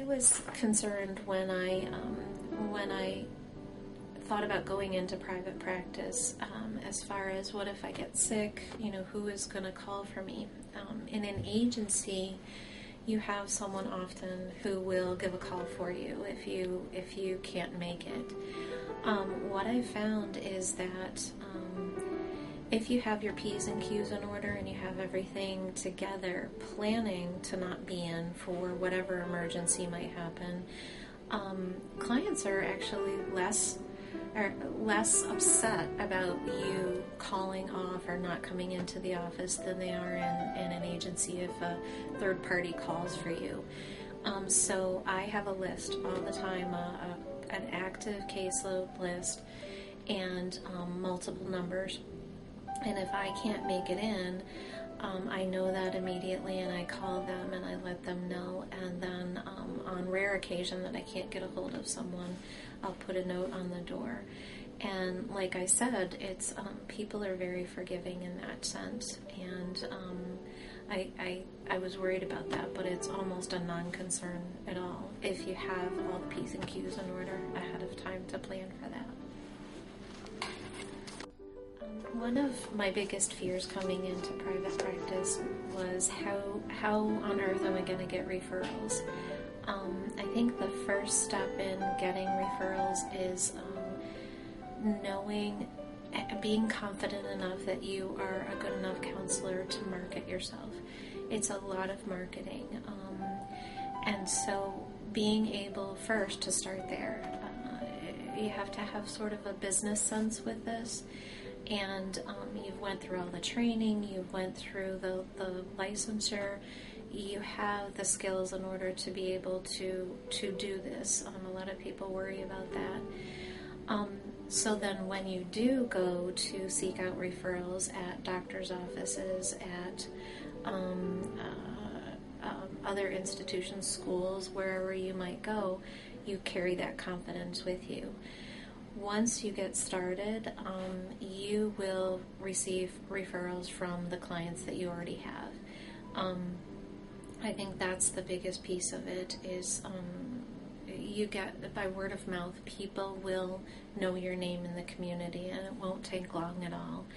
I was concerned when I thought about going into private practice, as far as what if I get sick, who is going to call for me? In an agency, you have someone often who will give a call for you if you can't make it. What I found is that if you have your P's and Q's in order and you have everything together, planning to not be in for whatever emergency might happen, clients are actually less upset about you calling off or not coming into the office than they are in an agency if a third party calls for you. So I have a list all the time, an active caseload list, and multiple numbers. And if I can't make it in, I know that immediately, and I call them and I let them know. And then on rare occasion that I can't get a hold of someone, I'll put a note on the door. And like I said, it's people are very forgiving in that sense. And I was worried about that, but it's almost a non-concern at all if you have all the P's and Q's in order ahead of time to plan for that. One of my biggest fears coming into private practice was how on earth am I going to get referrals? I think the first step in getting referrals is being confident enough that you are a good enough counselor to market yourself. It's a lot of marketing. And so being able first to start there, you have to have sort of a business sense with this. And you've went through all the training, you've went through the licensure, you have the skills in order to be able to do this. A lot of people worry about that. So then when you do go to seek out referrals at doctor's offices, at other institutions, schools, wherever you might go, you carry that confidence with you. Once you get started, you will receive referrals from the clients that you already have. I think that's the biggest piece of it is you get, by word of mouth, people will know your name in the community, and it won't take long at all.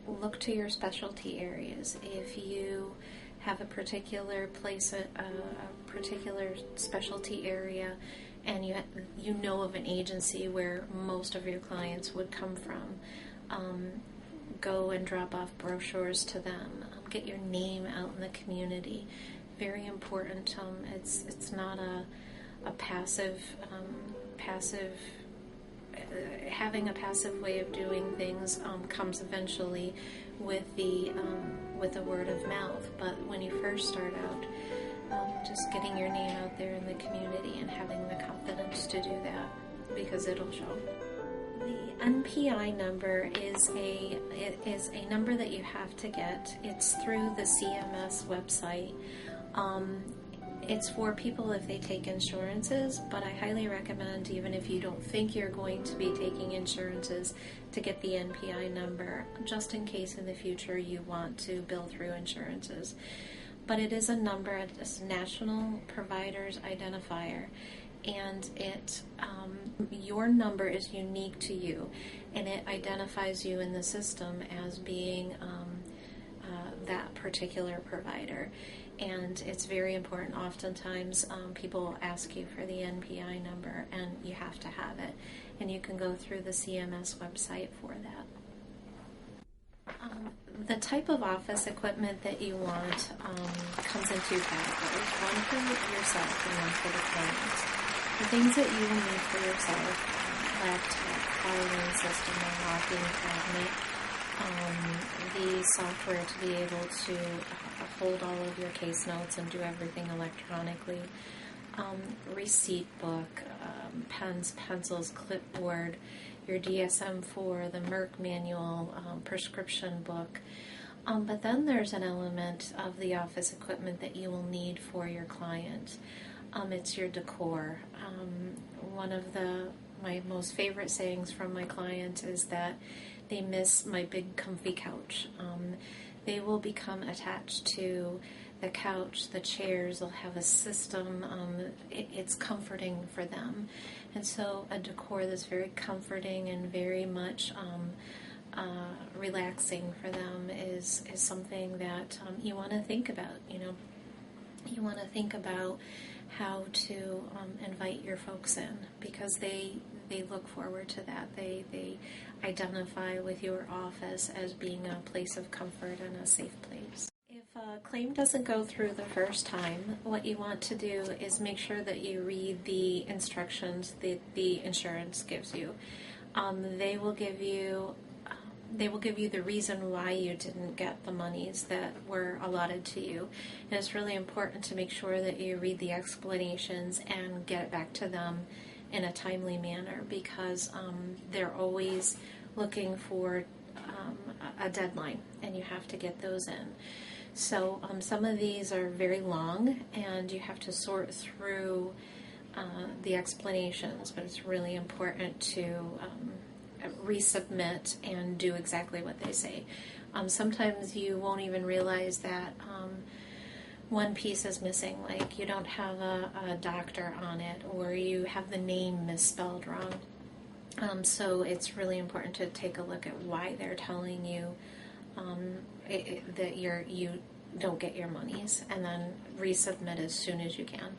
Look to your specialty areas. If you have a particular place, a particular specialty area, and you know of an agency where most of your clients would come from, go and drop off brochures to them. Get your name out in the community. Very important. It's not a passive having a passive way of doing things comes eventually with the word of mouth. But when you first start out, just getting your name out there in the community and having the confidence to do that, because it'll show. The NPI number is a number that you have to get. It's through the CMS website. It's for people if they take insurances, but I highly recommend, even if you don't think you're going to be taking insurances, to get the NPI number, just in case in the future you want to bill through insurances. But it is a number, it's a National Providers Identifier, and your number is unique to you, and it identifies you in the system as being that particular provider. And it's very important. Oftentimes people will ask you for the NPI number, and you have to have it, and you can go through the CMS website for that. The type of office equipment that you want comes in two categories, one for yourself and one for the client. The things that you will need for yourself, laptop, filing system, a locking cabinet, the software to be able to hold all of your case notes and do everything electronically, receipt book, pens, pencils, clipboard, your DSM-4, the Merck manual, prescription book. But then there's an element of the office equipment that you will need for your client. It's your decor. One of my most favorite sayings from my clients is that they miss my big comfy couch. They will become attached to the couch, the chairs will have a system. It's comforting for them. And so a decor that's very comforting and very much relaxing for them is something that you want to think about. You want to think about how to invite your folks in, because they look forward to that. They identify with your office as being a place of comfort and a safe place. If a claim doesn't go through the first time, what you want to do is make sure that you read the instructions that the insurance gives you. They will give you the reason why you didn't get the monies that were allotted to you. And it's really important to make sure that you read the explanations and get it back to them in a timely manner, because they're always looking for a deadline, and you have to get those in. So some of these are very long, and you have to sort through the explanations, but it's really important to resubmit and do exactly what they say. Sometimes you won't even realize that one piece is missing, like you don't have a doctor on it, or you have the name misspelled wrong. So it's really important to take a look at why they're telling you that you don't get your monies, and then resubmit as soon as you can.